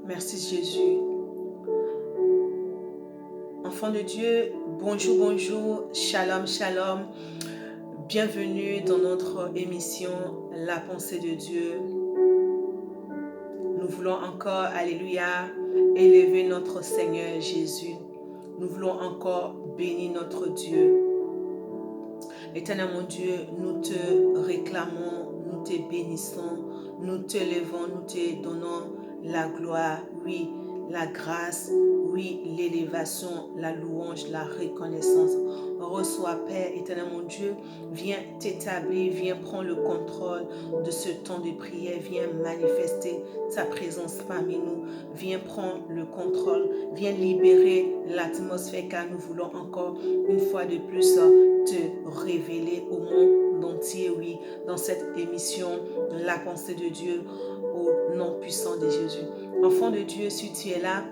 Merci Jésus. Enfants de Dieu, bonjour, bonjour, shalom, shalom. Bienvenue dans notre émission La pensée de Dieu. Nous voulons encore, alléluia, élever notre Seigneur Jésus. Nous voulons encore bénir notre Dieu. Éternel mon Dieu, nous te réclamons, nous te bénissons, nous te levons, nous te donnons la gloire, oui, la grâce, oui, l'élévation, la louange, la reconnaissance. Reçois, Père, éternel mon Dieu, viens t'établir, viens prendre le contrôle de ce temps de prière, viens manifester ta présence parmi nous, viens prendre le contrôle, viens libérer l'atmosphère car nous voulons encore une fois de plus te révéler au monde entier, oui, dans cette émission, la pensée de Dieu au nom puissant de Jésus. Enfant de Dieu, si tu es là,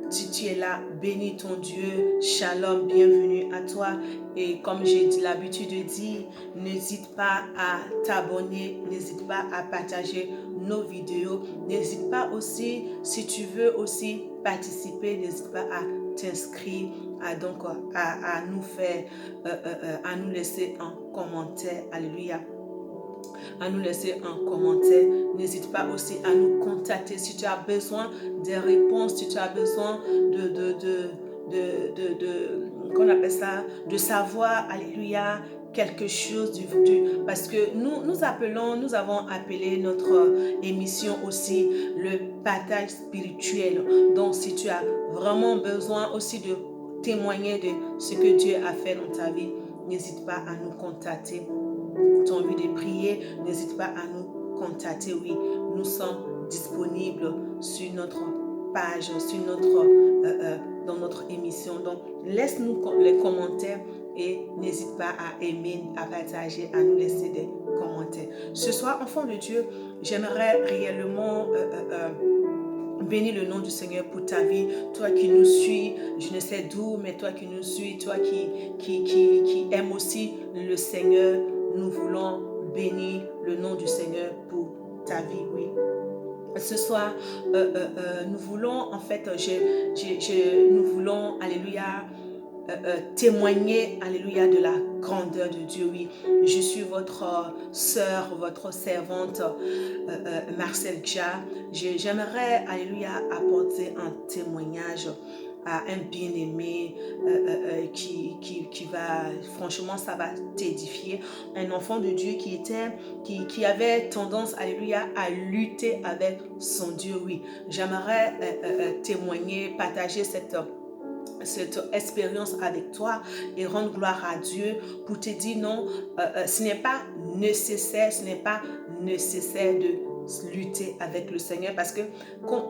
si tu es là, bénis ton Dieu, shalom, bienvenue à toi. Et comme j'ai l'habitude de dire, n'hésite pas à t'abonner, n'hésite pas à partager nos vidéos, n'hésite pas aussi, si tu veux aussi participer, n'hésite pas à t'inscrire, à nous faire, à nous laisser un commentaire, alléluia. À nous laisser un commentaire. N'hésite pas aussi à nous contacter si tu as besoin des réponses, si tu as besoin qu'on appelle ça, de savoir, alléluia, quelque chose parce que nous avons appelé notre émission aussi le partage spirituel. Donc si tu as vraiment besoin aussi de témoigner de ce que Dieu a fait dans ta vie, n'hésite pas à nous contacter. Tu as envie de prier, n'hésite pas à nous contacter. Oui, nous sommes disponibles sur notre page, dans notre émission. Donc, laisse-nous les commentaires et n'hésite pas à aimer, à partager, à nous laisser des commentaires. Ce soir, enfant de Dieu, j'aimerais réellement bénis le nom du Seigneur pour ta vie, toi qui nous suis, je ne sais d'où, mais toi qui nous suis, toi qui aime aussi le Seigneur, nous voulons bénir le nom du Seigneur pour ta vie, oui. Ce soir, nous voulons, en fait, nous voulons, alléluia, témoigner, alléluia, de la grandeur de Dieu, oui. Je suis votre sœur, votre servante, Marcel Dja. J'aimerais, alléluia, apporter un témoignage à un bien-aimé qui va, franchement, ça va t'édifier. Un enfant de Dieu qui avait tendance, alléluia, à lutter avec son Dieu, oui. J'aimerais témoigner, partager cette expérience avec toi et rendre gloire à Dieu pour te dire non, ce n'est pas nécessaire de lutter avec le Seigneur parce que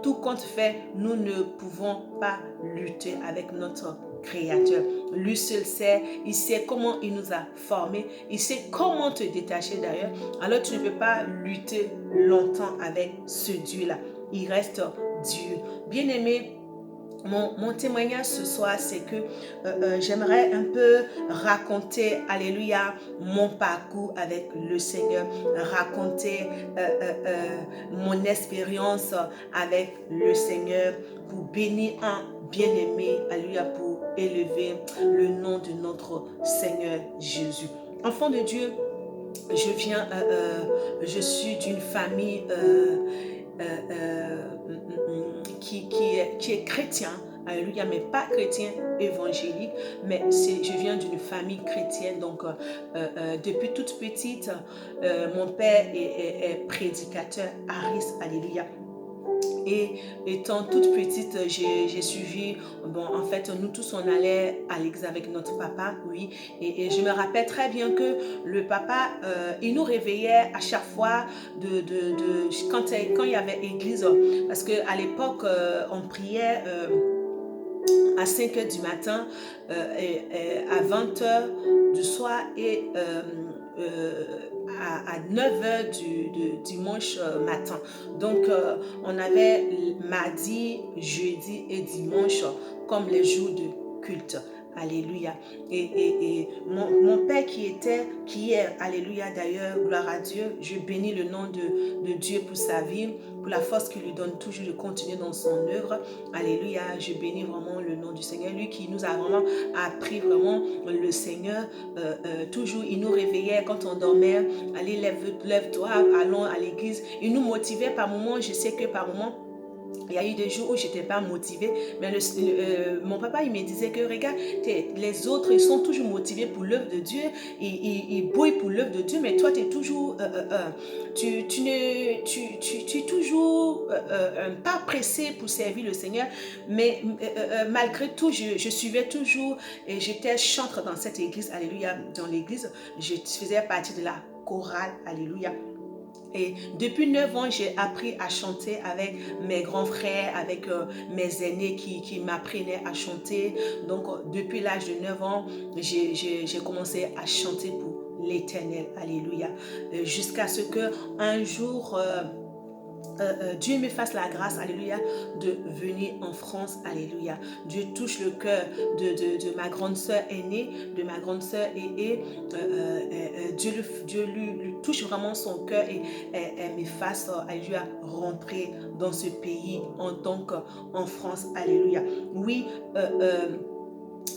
tout compte fait, nous ne pouvons pas lutter avec notre Créateur. Lui seul sait, il sait comment il nous a formés, il sait comment te détacher d'ailleurs. Alors tu ne peux pas lutter longtemps avec ce Dieu-là. Il reste Dieu. Bien-aimé, mon témoignage ce soir, c'est que j'aimerais un peu raconter, alléluia, mon parcours avec le Seigneur, raconter mon expérience avec le Seigneur pour bénir un bien-aimé, alléluia, pour élever le nom de notre Seigneur Jésus. Enfant de Dieu, je suis d'une famille qui est chrétien, alléluia, mais pas chrétien évangélique, mais je viens d'une famille chrétienne, donc depuis toute petite, mon père est prédicateur, Harris, alléluia. Et étant toute petite, j'ai suivi, en fait, nous tous, on allait à l'église avec notre papa, oui. Et je me rappelle très bien que le papa, il nous réveillait à chaque fois quand il y avait église. Parce qu'à l'époque, on priait à 5h du matin, à 20h du soir et à 9h du dimanche matin. Donc, on avait mardi, jeudi et dimanche comme les jours de culte. Alléluia. Et mon père qui est, alléluia d'ailleurs, gloire à Dieu, je bénis le nom de Dieu pour sa vie, pour la force qu'il lui donne toujours de continuer dans son œuvre. Alléluia, je bénis vraiment le nom du Seigneur, lui qui nous a vraiment appris vraiment le Seigneur. Toujours, il nous réveillait quand on dormait. Allez, lève-toi, allons à l'église. Il nous motivait par moments, je sais que par moments, il y a eu des jours où je n'étais pas motivée, mais mon papa, il me disait que regarde, les autres, ils sont toujours motivés pour l'œuvre de Dieu, ils bouillent pour l'œuvre de Dieu, mais toi, tu es toujours, tu es toujours pas pressé pour servir le Seigneur, mais malgré tout, je suivais toujours et j'étais chantre dans cette église, alléluia, dans l'église, je faisais partie de la chorale, alléluia. Et depuis 9 ans, j'ai appris à chanter avec mes grands frères, avec mes aînés qui m'apprenaient à chanter. Donc, depuis l'âge de 9 ans, j'ai commencé à chanter pour l'Éternel. Alléluia. Jusqu'à ce qu'un jour... Dieu me fasse la grâce, alléluia, de venir en France, alléluia. Dieu touche le cœur de ma grande sœur aînée, de ma grande sœur et Dieu lui touche vraiment son cœur et elle me fasse, alléluia, rentrer dans ce pays en tant qu'en France, alléluia. Oui,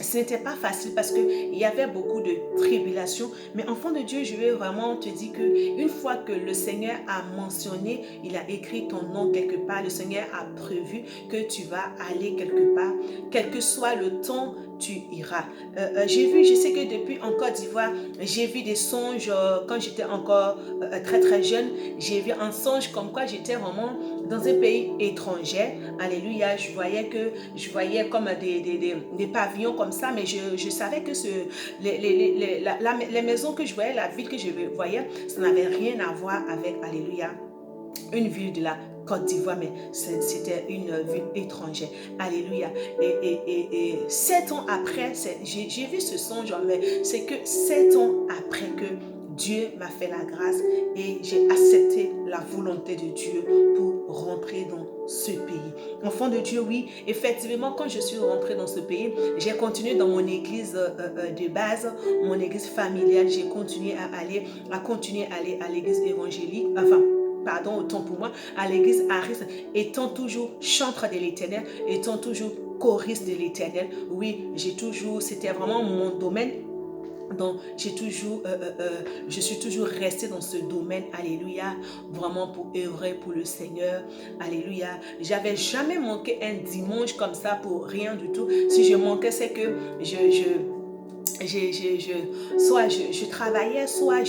ce n'était pas facile parce qu'il y avait beaucoup de tribulations. Mais enfant de Dieu, je veux vraiment te dire qu'une fois que le Seigneur a mentionné, il a écrit ton nom quelque part, le Seigneur a prévu que tu vas aller quelque part, quel que soit le temps, tu iras. Je sais que depuis en Côte d'Ivoire, j'ai vu des songes quand j'étais encore très très jeune. J'ai vu un songe comme quoi j'étais vraiment dans un pays étranger. Alléluia, je voyais comme des pavillons comme ça, mais je savais que les maisons que je voyais, la ville que je voyais, ça n'avait rien à voir avec, alléluia, une ville de la Côte d'Ivoire, mais c'était une ville étrangère. Alléluia. Et 7 ans après, j'ai vu ce songe, mais c'est que 7 ans après que Dieu m'a fait la grâce et j'ai accepté la volonté de Dieu pour rentrer dans ce pays. Enfant de Dieu, oui, effectivement, quand je suis rentrée dans ce pays, j'ai continué dans mon église de base, mon église familiale. J'ai continué à aller à l'église évangélique, pardon, autant pour moi, à l'église Aris, étant toujours chantre de l'Éternel, étant toujours choriste de l'Éternel. Oui, c'était vraiment mon domaine. Donc, je suis toujours restée dans ce domaine, alléluia, vraiment pour œuvrer pour le Seigneur, alléluia. J'avais jamais manqué un dimanche comme ça pour rien du tout. Si je manquais, c'est que soit je travaillais, soit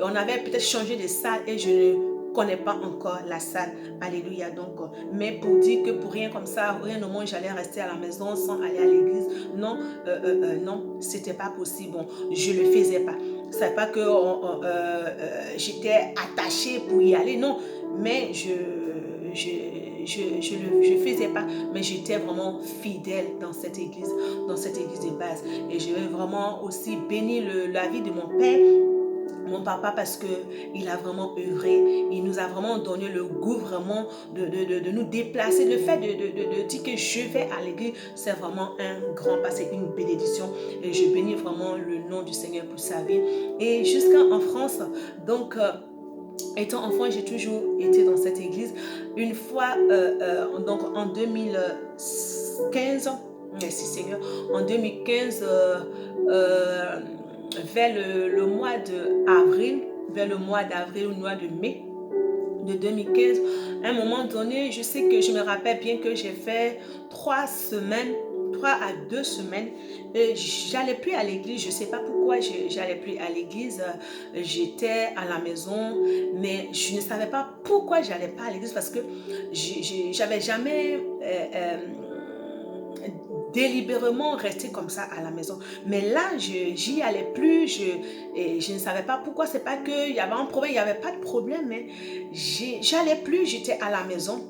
on avait peut-être changé de salle et je ne connais pas encore la salle, alléluia. Donc, mais pour dire que pour rien comme ça, rien au monde, j'allais rester à la maison sans aller à l'église, non, non, c'était pas possible. Bon, je le faisais pas. C'est pas que j'étais attachée pour y aller, non, mais je faisais pas, mais j'étais vraiment fidèle dans cette église de base. Et je vais vraiment aussi bénir la vie de mon père, mon papa, parce qu'il a vraiment œuvré, il nous a vraiment donné le goût vraiment de nous déplacer. Le fait de dire que je vais à l'église, c'est vraiment un grand pas, c'est une bénédiction. Et je bénis vraiment le nom du Seigneur pour sa vie. Et jusqu'en France, donc... étant enfant, j'ai toujours été dans cette église. Une fois, donc en 2015, merci Seigneur, en 2015, vers le mois d'avril, vers le mois d'avril ou le mois de mai de 2015, à un moment donné, je sais que je me rappelle bien que j'ai fait 3 à 2 semaines, j'allais plus à l'église. Je sais pas pourquoi j'allais plus à l'église. J'étais à la maison, mais je ne savais pas pourquoi j'allais pas à l'église, parce que j'avais jamais délibérément resté comme ça à la maison. Mais là, j'y allais plus, et je ne savais pas pourquoi. C'est pas qu'il y avait un problème, il n'y avait pas de problème, mais j'allais plus, j'étais à la maison.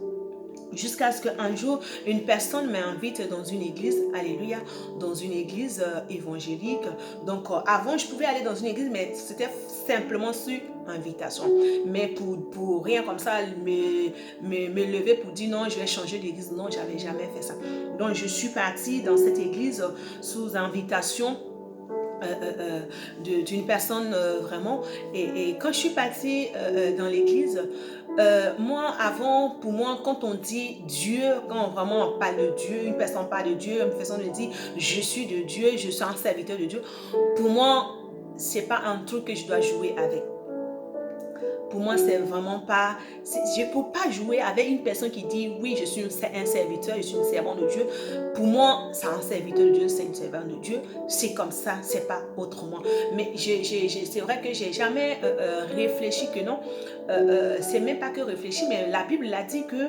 Jusqu'à ce qu'un jour, une personne m'invite dans une église, alléluia, dans une église évangélique. Donc, avant, je pouvais aller dans une église, mais c'était simplement sur invitation. Mais pour rien comme ça, me lever pour dire non, je vais changer d'église, non, j'avais jamais fait ça. Donc, je suis partie dans cette église sous invitation d'une personne vraiment. Et quand je suis partie dans l'église, moi, avant, pour moi, quand on dit Dieu, quand vraiment on parle de Dieu, une personne parle de Dieu, une personne dit je suis de Dieu, je suis un serviteur de Dieu, pour moi, c'est pas un truc que je dois jouer avec. Pour moi, c'est vraiment pas... Je ne peux pas jouer avec une personne qui dit oui, je suis un serviteur, je suis une servante de Dieu. Pour moi, c'est un serviteur de Dieu, c'est une servante de Dieu. C'est comme ça, c'est pas autrement. Mais c'est vrai que j'ai jamais réfléchi que non. C'est même pas que réfléchi, mais la Bible l'a dit que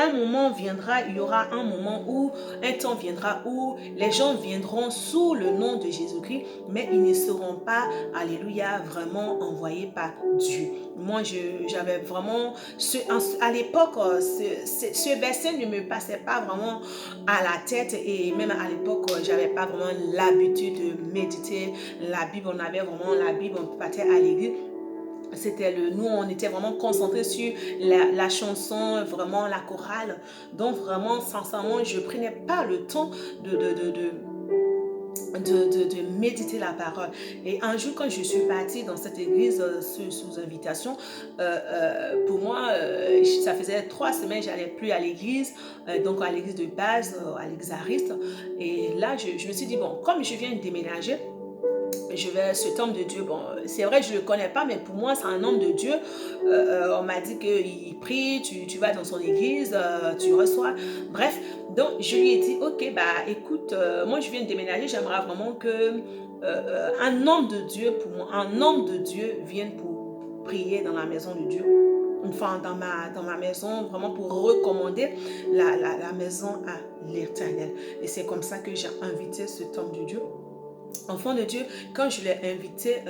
un moment viendra, il y aura un moment où, un temps viendra où les gens viendront sous le nom de Jésus-Christ, mais ils ne seront pas, alléluia, vraiment envoyés par Dieu. Moi, j'avais vraiment, à l'époque, ce verset ne me passait pas vraiment à la tête, et même à l'époque, j'avais pas vraiment l'habitude de méditer la Bible. On avait vraiment la Bible, on partait à l'église. Nous on était vraiment concentrés sur la chanson, vraiment la chorale. Donc vraiment, sincèrement, je prenais pas le temps de méditer la parole. Et un jour, quand je suis partie dans cette église sous invitation, pour moi, ça faisait 3 semaines, j'allais plus à l'église, donc à l'église de base, à l'exariste. Et là, je me suis dit, bon, comme je viens de déménager, je vais, cet homme de Dieu, bon, c'est vrai, je ne le connais pas, mais pour moi, c'est un homme de Dieu. On m'a dit qu'il prie, tu vas dans son église, tu reçois. Bref, donc je lui ai dit, ok, bah écoute, moi je viens de déménager, j'aimerais vraiment que un homme de Dieu, pour moi, un homme de Dieu vienne pour prier dans la maison de Dieu. Enfin, dans ma maison, vraiment pour recommander la maison à l'Éternel. Et c'est comme ça que j'ai invité cet homme de Dieu. Enfant de Dieu, quand je l'ai invité,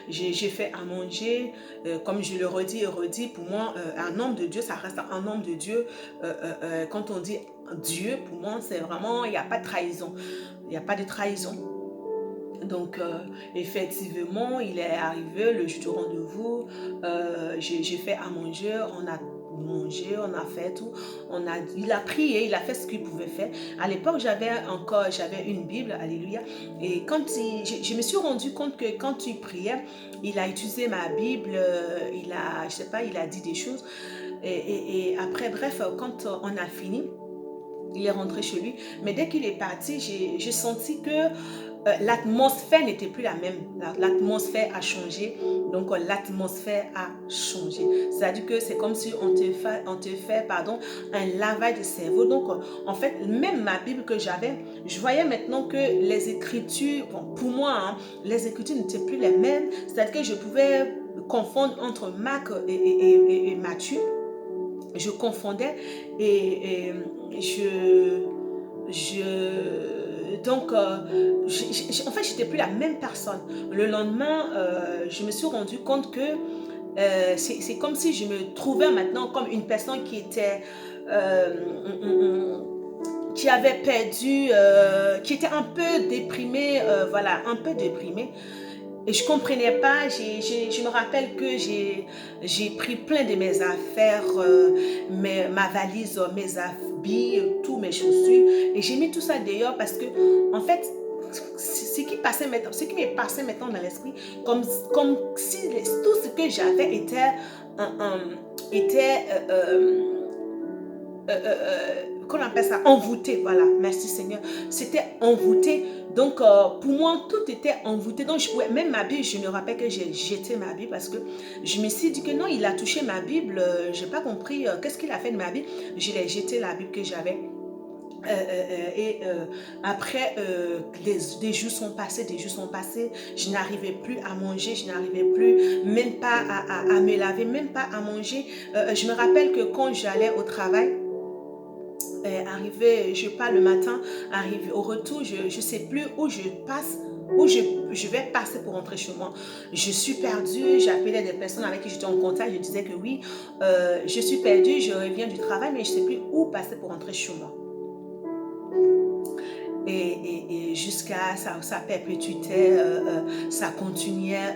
j'ai fait à manger, comme je le redis et redis, pour moi, un homme de Dieu, ça reste un homme de Dieu. Quand on dit Dieu, pour moi, c'est vraiment, il n'y a pas de trahison. Il n'y a pas de trahison. Donc, effectivement, il est arrivé le jour du rendez-vous, j'ai fait à manger, on a mangé, on a fait tout, il a prié, il a fait ce qu'il pouvait faire. À l'époque, j'avais une Bible, alléluia, et je me suis rendu compte que quand il priait, il a utilisé ma Bible, il a dit des choses, et après, bref, quand on a fini, il est rentré chez lui, mais dès qu'il est parti, j'ai senti que l'atmosphère n'était plus la même. L'atmosphère a changé. Donc, l'atmosphère a changé. C'est-à-dire que c'est comme si on te fait un lavage de cerveau. Donc, en fait, même ma Bible que j'avais, je voyais maintenant que les écritures, bon, pour moi, hein, les écritures n'étaient plus les mêmes. C'est-à-dire que je pouvais confondre entre Marc et Matthieu. Je confondais et donc, en fait, j'étais plus la même personne. Le lendemain, je me suis rendu compte que c'est comme si je me trouvais maintenant comme une personne qui était... qui avait perdu, qui était un peu déprimée, voilà, un peu déprimée. Et je ne comprenais pas, je me rappelle que j'ai pris plein de mes affaires, ma valise, mes habits, tous mes chaussures, et j'ai mis tout ça dehors parce que, en fait, ce qui me passait maintenant dans l'esprit, comme si tout ce que j'avais était qu'on appelle ça, envoûté, voilà, merci Seigneur, c'était envoûté. Donc pour moi tout était envoûté. Donc même ma Bible, je me rappelle que j'ai jeté ma Bible parce que je me suis dit que non, il a touché ma Bible, j'ai pas compris qu'est-ce qu'il a fait de ma Bible. Je l'ai jeté, la Bible que j'avais. Après des jours sont passés, je n'arrivais plus à manger, je n'arrivais plus même pas à me laver, même pas à manger. Je me rappelle que quand j'allais au travail, arrivé, je pars le matin, arrivé au retour, je ne sais plus où je passe. où je vais passer pour rentrer chez moi. Je suis perdue, j'appelais des personnes avec qui j'étais en contact, je disais que oui, je suis perdue, je reviens du travail, mais je ne sais plus où passer pour rentrer chez moi. Et jusqu'à sa perpétuité, ça continuait,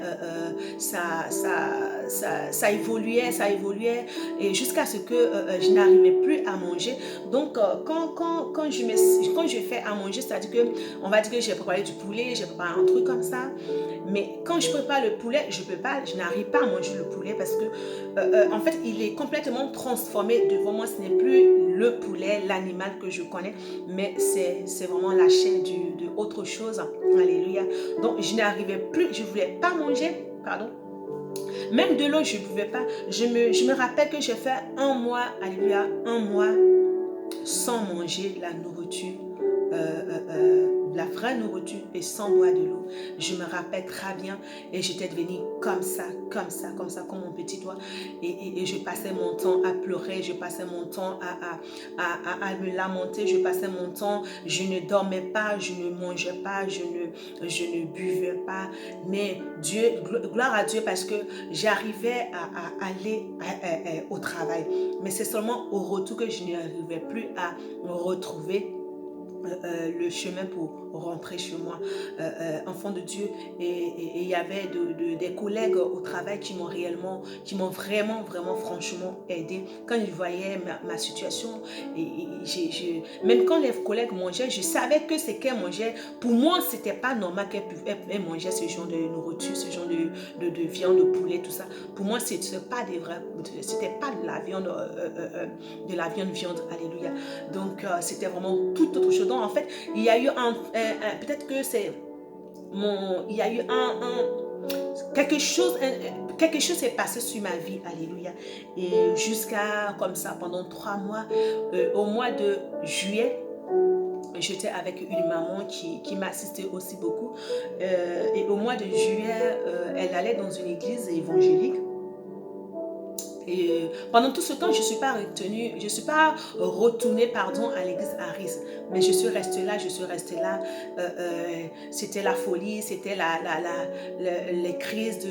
ça évoluait, et jusqu'à ce que je n'arrivais plus à manger. Donc, quand je fais à manger, c'est-à-dire que, on va dire que j'ai préparé du poulet, j'ai préparé un truc comme ça, mais quand je prépare le poulet, je n'arrive pas à manger le poulet parce que, en fait, il est complètement transformé devant moi. Ce n'est plus le poulet, l'animal que je connais, mais c'est vraiment la chair de autre chose. Alléluia. Donc, je n'arrivais plus, je ne voulais pas manger, pardon. Même de l'eau, je ne pouvais pas. Je me rappelle que j'ai fait un mois, alléluia, un mois sans manger la nourriture, la vraie nourriture et sans boire de l'eau. Je me rappelle très bien et j'étais devenue comme ça, comme mon petit doigt. Et je passais mon temps à pleurer, je passais mon temps à me lamenter, je passais mon temps, je ne dormais pas, je ne mangeais pas, je ne buvais pas. Mais Dieu, gloire à Dieu parce que j'arrivais à aller au travail. Mais c'est seulement au retour que je n'arrivais plus à retrouver le chemin pour rentrer chez moi, enfant de Dieu. Et il y avait des collègues au travail qui m'ont vraiment franchement aidé quand ils voyaient ma situation. Même quand les collègues mangeaient, je savais que ce qu'elles mangeaient, pour moi c'était pas normal qu'elles mangeaient ce genre de nourriture, ce genre de viande, de poulet, tout ça. Pour moi c'était pas de la viande, viande, alléluia. Donc c'était vraiment tout autre chose. Donc en fait, il y a eu peut-être que c'est il y a eu quelque chose s'est passé sur ma vie, alléluia. Et jusqu'à comme ça pendant 3 mois, au mois de juillet, j'étais avec une maman qui m'assistait aussi beaucoup. Et au mois de juillet, elle allait dans une église évangélique. Et pendant tout ce temps, je ne suis pas retournée à l'église Harris, mais je suis restée là. C'était la folie, c'était les crises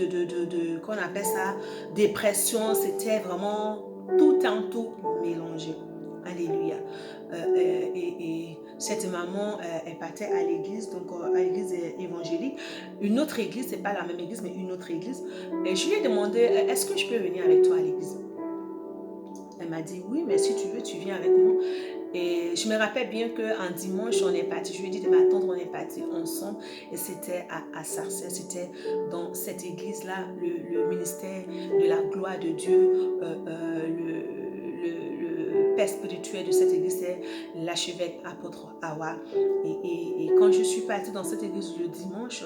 qu'on appelle ça, dépression, c'était vraiment tout en tout mélangé. Alléluia. Et cette maman, elle partait à l'église, donc à l'église évangélique. Une autre église, c'est pas la même église, mais une autre église. Et je lui ai demandé, est-ce que je peux venir avec toi à l'église? Elle m'a dit, oui, mais si tu veux, tu viens avec moi. Et je me rappelle bien qu'un dimanche, on est parti. Je lui ai dit de m'attendre, on est parti ensemble. Et c'était à Sarcelles, c'était dans cette église-là, le ministère de la gloire de Dieu, le père spirituel de cette église, c'est l'archevêque apôtre Awa. Et quand je suis partie dans cette église le dimanche,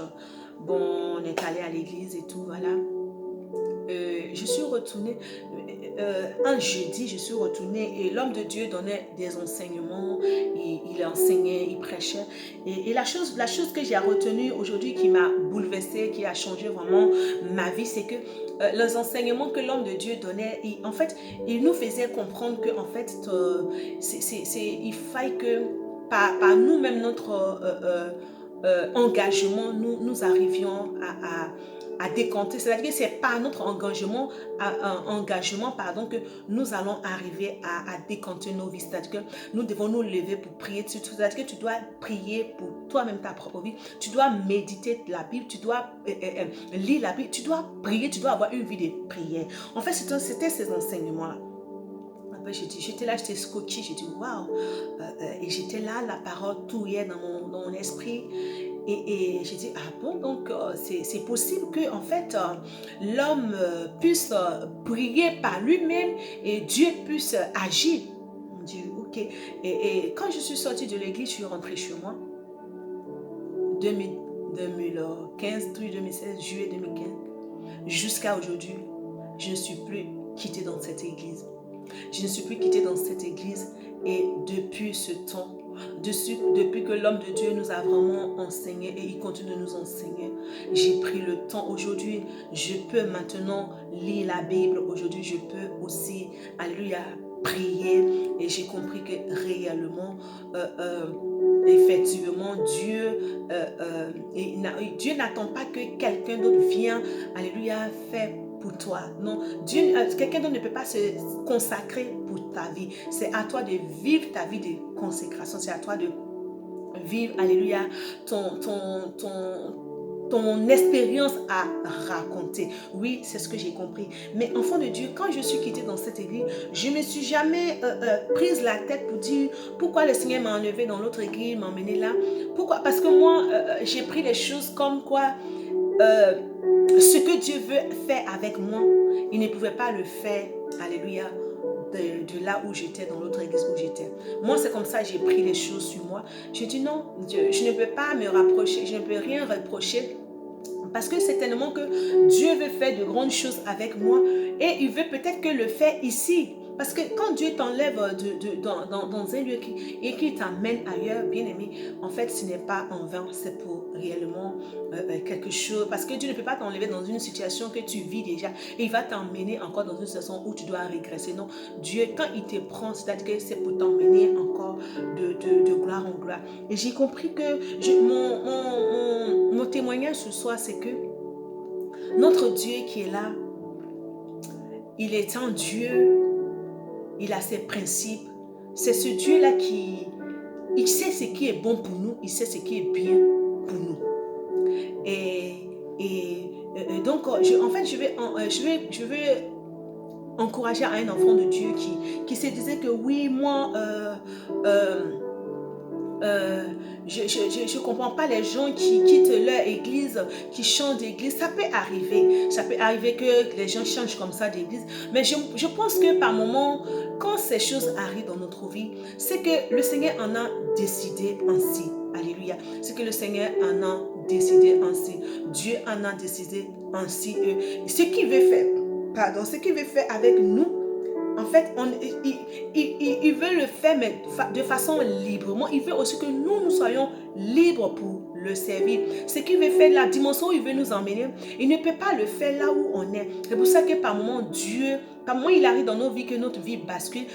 bon, on est allé à l'église et tout, voilà. Je suis retournée un jeudi, je suis retournée et l'homme de Dieu donnait des enseignements, il enseignait, il prêchait. Et la chose que j'ai retenue aujourd'hui qui m'a bouleversée, qui a changé vraiment ma vie, c'est que les enseignements que l'homme de Dieu donnait, en fait, il nous faisait comprendre que en fait, il faille que par nous-mêmes, notre engagement, nous arrivions à décompter. C'est-à-dire que c'est par notre engagement, que nous allons arriver à décompter nos vies. C'est-à-dire que nous devons nous lever pour prier. C'est-à-dire que tu dois prier pour toi-même ta propre vie. Tu dois méditer la Bible. Tu dois lire la Bible. Tu dois prier. Tu dois avoir une vie de prière. En fait, c'était ces enseignements-là. J'étais là, j'étais scotchée, j'ai dit waouh, et j'étais là, la parole touillait dans mon esprit, et j'ai dit ah bon, donc c'est possible que en fait l'homme puisse prier par lui-même et Dieu puisse agir. On dit ok, et quand je suis sortie de l'église, je suis rentrée chez moi, 2015, 2016, juillet 2015, jusqu'à aujourd'hui, je ne suis plus quittée dans cette église. Je ne suis plus quittée dans cette église et depuis ce temps, depuis que l'homme de Dieu nous a vraiment enseigné et il continue de nous enseigner, j'ai pris le temps. Aujourd'hui, je peux maintenant lire la Bible. Aujourd'hui, je peux aussi, alléluia, prier. Et j'ai compris que réellement, effectivement, Dieu n'attend pas que quelqu'un d'autre vienne, alléluia, faire pour toi. Non, quelqu'un d'autre ne peut pas se consacrer pour ta vie. C'est à toi de vivre ta vie de consécration. C'est à toi de vivre, alléluia, ton expérience à raconter. Oui, c'est ce que j'ai compris. Mais enfant de Dieu, quand je suis quittée dans cette église, je ne me suis jamais prise la tête pour dire pourquoi le Seigneur m'a enlevé dans l'autre église, m'a emmené là. Pourquoi? Parce que moi, j'ai pris les choses comme quoi ce que Dieu veut faire avec moi, il ne pouvait pas le faire, alléluia, de là où j'étais, dans l'autre église où j'étais. Moi, c'est comme ça, j'ai pris les choses sur moi. J'ai dit non, je ne peux pas me rapprocher, je ne peux rien reprocher. Parce que c'est tellement que Dieu veut faire de grandes choses avec moi et il veut peut-être que le faire ici. Parce que quand Dieu t'enlève dans un lieu et qu'il t'amène ailleurs, bien aimé, en fait, ce n'est pas en vain, c'est pour réellement quelque chose. Parce que Dieu ne peut pas t'enlever dans une situation que tu vis déjà et il va t'emmener encore dans une situation où tu dois régresser. Non, Dieu, quand il te prend, c'est-à-dire que c'est pour t'emmener encore de gloire en gloire. Et j'ai compris que mon témoignage ce soir, c'est que notre Dieu qui est là, il est un Dieu. Il a ses principes. C'est ce Dieu-là il sait ce qui est bon pour nous. Il sait ce qui est bien pour nous. Et donc, en fait, je vais encourager à un enfant de Dieu qui se disait que oui, moi, je ne comprends pas les gens qui quittent leur église, qui changent d'église. Ça peut arriver. Ça peut arriver que les gens changent comme ça d'église. Mais je pense que par moment, quand ces choses arrivent dans notre vie, c'est que le Seigneur en a décidé ainsi. Alléluia. C'est que le Seigneur en a décidé ainsi. Dieu en a décidé ainsi. Ce qu'il veut faire avec nous, en fait, il veut le faire, mais de façon librement. Il veut aussi que nous soyons libres pour le servir. Ce qu'il veut faire, la dimension où il veut nous emmener, il ne peut pas le faire là où on est. C'est pour ça que par moment, il arrive dans nos vies que notre vie bascule,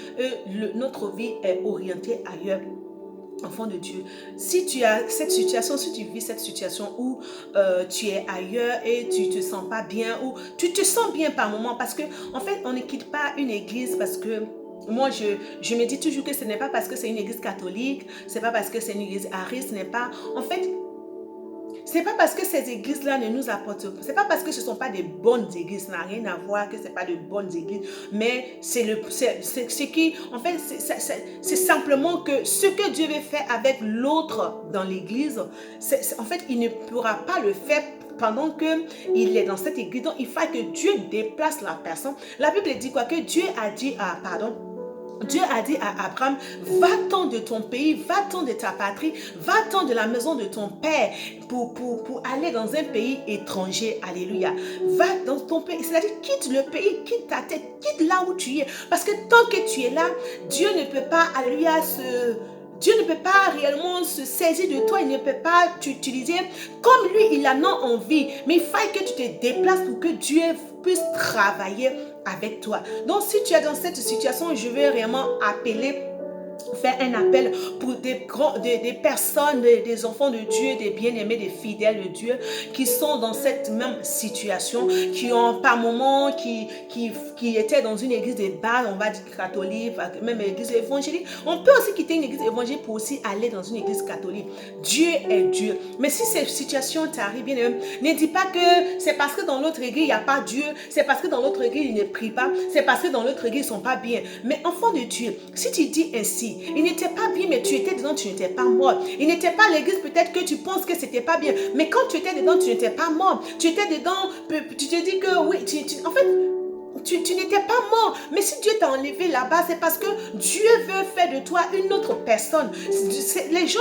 notre vie est orientée ailleurs. Enfant de Dieu, si tu as cette situation, si tu vis cette situation où tu es ailleurs et tu te sens pas bien, ou tu te sens bien par moment, parce que en fait on ne quitte pas une église parce que moi je me dis toujours que ce n'est pas parce que c'est une église catholique, c'est pas parce que c'est une église ariste, ce n'est pas, en fait c'est pas parce que ces églises-là ne nous apportent pas, c'est pas parce que ce ne sont pas des bonnes églises, ça n'a rien à voir que ce n'est pas de bonnes églises, mais c'est ce qui, en fait, c'est simplement que ce que Dieu veut faire avec l'autre dans l'église, en fait, il ne pourra pas le faire pendant qu'il est dans cette église. Donc, il faut que Dieu déplace la personne. La Bible dit quoi? Que Dieu a dit Dieu a dit à Abraham, va-t'en de ton pays, va-t'en de ta patrie, va-t'en de la maison de ton père pour aller dans un pays étranger. Alléluia. Va dans ton pays, c'est-à-dire quitte le pays, quitte ta tête, quitte là où tu es. Parce que tant que tu es là, Dieu ne peut pas, alléluia, Dieu ne peut pas réellement se saisir de toi, il ne peut pas t'utiliser comme lui, il en a envie. Mais il faut que tu te déplaces pour que Dieu puisse travailler avec toi. Donc, si tu es dans cette situation, je vais vraiment faire un appel pour des personnes, des enfants de Dieu, des bien-aimés, des fidèles de Dieu qui sont dans cette même situation, qui ont par moment, qui étaient dans une église de base, on va dire catholique, même église évangélique. On peut aussi quitter une église évangélique pour aussi aller dans une église catholique. Dieu est Dieu. Mais si cette situation t'arrive, bien aimé, ne dis pas que c'est parce que dans l'autre église, il n'y a pas Dieu, c'est parce que dans l'autre église, ils ne prient pas, c'est parce que dans l'autre église, ils ne sont pas bien. Mais enfant de Dieu, si tu dis ainsi, il n'était pas bien, mais tu étais dedans, tu n'étais pas mort. Il n'était pas l'église, peut-être que tu penses que c'était pas bien, mais quand tu étais dedans, tu n'étais pas mort. Tu étais dedans, tu te dis que oui, en fait, tu n'étais pas mort. Mais si Dieu t'a enlevé là-bas, c'est parce que Dieu veut faire de toi une autre personne. Les gens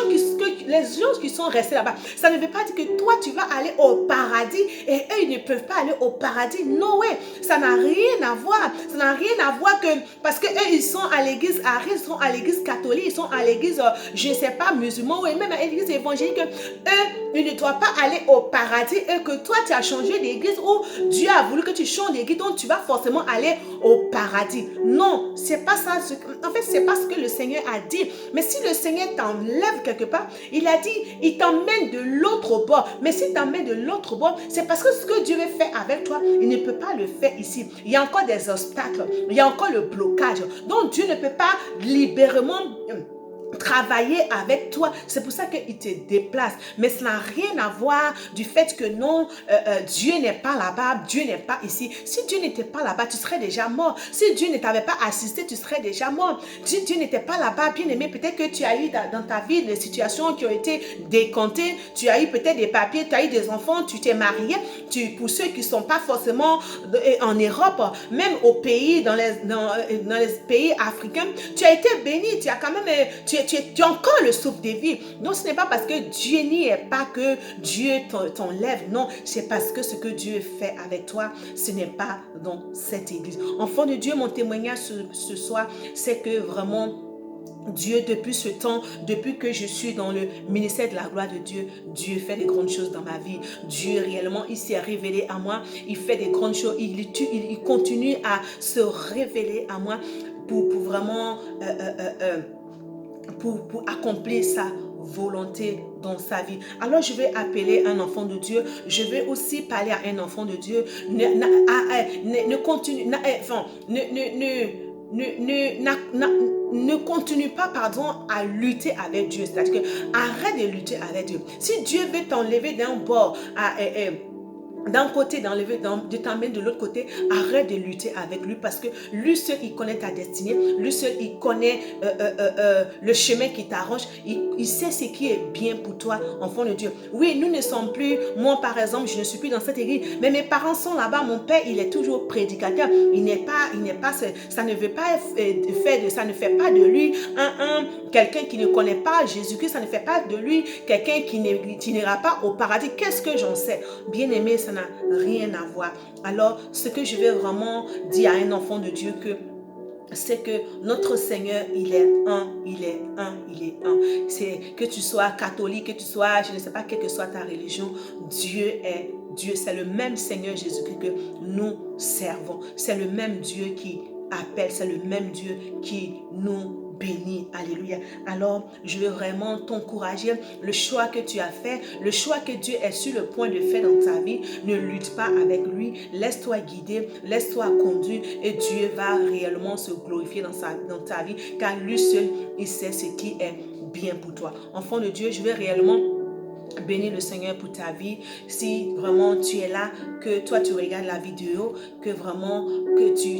qui sont restés là-bas, ça ne veut pas dire que toi, tu vas aller au paradis et eux, ils ne peuvent pas aller au paradis. No way. Ça n'a rien à voir. Ça n'a rien à voir que parce que eux, ils sont à l'église ariste, ils sont à l'église catholique, ils sont à l'église, je ne sais pas, musulman, ou même à l'église évangélique. Eux, ils ne doivent pas aller au paradis et que toi, tu as changé d'église ou Dieu a voulu que tu changes d'église, donc tu vas forcément forcément aller au paradis. Non, c'est pas ça. En fait, c'est pas ce que le Seigneur a dit. Mais si le Seigneur t'enlève quelque part, il a dit, il t'emmène de l'autre bord. Mais s'il t'emmène de l'autre bord, c'est parce que ce que Dieu veut faire avec toi, il ne peut pas le faire ici. Il y a encore des obstacles, il y a encore le blocage. Donc Dieu ne peut pas libérément travailler avec toi. C'est pour ça qu'il te déplace. Mais ça n'a rien à voir du fait que non, Dieu n'est pas là-bas, Dieu n'est pas ici. Si Dieu n'était pas là-bas, tu serais déjà mort. Si Dieu ne t'avait pas assisté, tu serais déjà mort. Si Dieu n'était pas là-bas, bien aimé, peut-être que tu as eu dans ta vie des situations qui ont été décomptées. Tu as eu peut-être des papiers, tu as eu des enfants, tu t'es marié. Pour ceux qui ne sont pas forcément en Europe, même au pays, dans les pays africains, tu as été béni, tu as quand même, tu as encore le souffle de vie. Donc ce n'est pas parce que Dieu n'y est pas que Dieu t'enlève. Non, c'est parce que ce que Dieu fait avec toi, ce n'est pas dans cette église. Enfant de Dieu, mon témoignage ce soir, c'est que vraiment Dieu, depuis ce temps, depuis que je suis dans le ministère de la gloire de Dieu, Dieu fait des grandes choses dans ma vie. Dieu réellement, il s'est révélé à moi. Il fait des grandes choses. Il continue à se révéler à moi pour vraiment pour accomplir sa volonté dans sa vie. Alors je vais appeler un enfant de Dieu. Je vais aussi parler à un enfant de Dieu. Ne continue pas, à lutter avec Dieu. C'est-à-dire que arrête de lutter avec Dieu. Si Dieu veut t'enlever d'un bord d'un côté, de t'emmener de l'autre côté, arrête de lutter avec lui parce que lui seul, il connaît ta destinée. Lui seul, il connaît le chemin qui t'arrange. Il sait ce qui est bien pour toi, enfant de Dieu. Oui, nous ne sommes plus, moi par exemple, je ne suis plus dans cette église, mais mes parents sont là-bas. Mon père, il est toujours prédicateur. Ça ne fait pas de lui quelqu'un qui ne connaît pas Jésus-Christ. Ça ne fait pas de lui quelqu'un qui n'ira pas au paradis. Qu'est-ce que j'en sais? Bien aimé, ça n'a rien à voir. Alors, ce que je vais vraiment dire à un enfant de Dieu, c'est que notre Seigneur, il est un, il est un, il est un. C'est que tu sois catholique, que tu sois, je ne sais pas, quelle que soit ta religion, Dieu est Dieu. C'est le même Seigneur Jésus-Christ que nous servons. C'est le même Dieu qui appelle, c'est le même Dieu qui nous béni. Alléluia. Alors, je veux vraiment t'encourager. Le choix que tu as fait, le choix que Dieu est sur le point de faire dans ta vie, ne lutte pas avec lui. Laisse-toi guider, laisse-toi conduire et Dieu va réellement se glorifier dans ta vie car lui seul, il sait ce qui est bien pour toi. Enfant de Dieu, je veux réellement bénis le Seigneur pour ta vie. Si vraiment tu es là, que toi tu regardes la vidéo, que vraiment que tu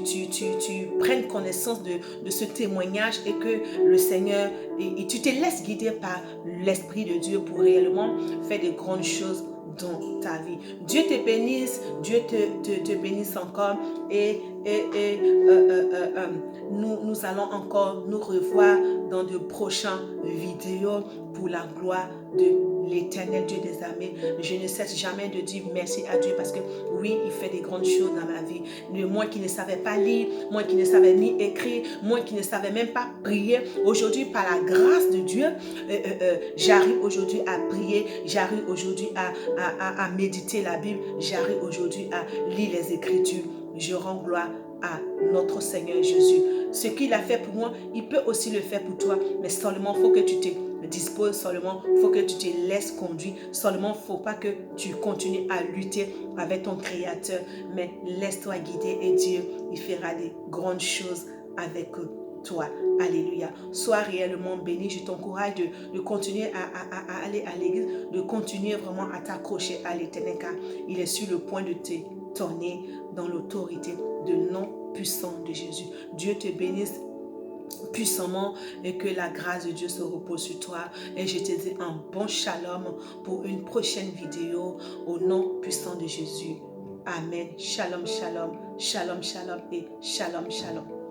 prennes connaissance de ce témoignage et que le Seigneur, et tu te laisses guider par l'Esprit de Dieu pour réellement faire de grandes choses dans ta vie. Dieu te bénisse, Dieu te bénisse encore et nous allons encore nous revoir dans de prochaines vidéos pour la gloire de l'Éternel Dieu des armées. Je ne cesse jamais de dire merci à Dieu parce que oui, il fait des grandes choses dans ma vie. Moi qui ne savais pas lire, moi qui ne savais ni écrire, moi qui ne savais même pas prier, aujourd'hui par la grâce de Dieu, j'arrive aujourd'hui à prier, j'arrive aujourd'hui à méditer la Bible, j'arrive aujourd'hui à lire les Écritures. Je rends gloire à notre Seigneur Jésus. Ce qu'il a fait pour moi, il peut aussi le faire pour toi, mais seulement il faut que tu te disposes, seulement il faut que tu te laisses conduire, seulement il ne faut pas que tu continues à lutter avec ton Créateur, mais laisse-toi guider et Dieu, il fera des grandes choses avec toi. Alléluia. Sois réellement béni. Je t'encourage de continuer à aller à l'église, de continuer vraiment à t'accrocher à l'Éternel car il est sur le point de te tourner dans l'autorité de nom puissant de Jésus. Dieu te bénisse puissamment et que la grâce de Dieu se repose sur toi. Et je te dis un bon shalom pour une prochaine vidéo au nom puissant de Jésus. Amen. Shalom, shalom, shalom, shalom et shalom, shalom.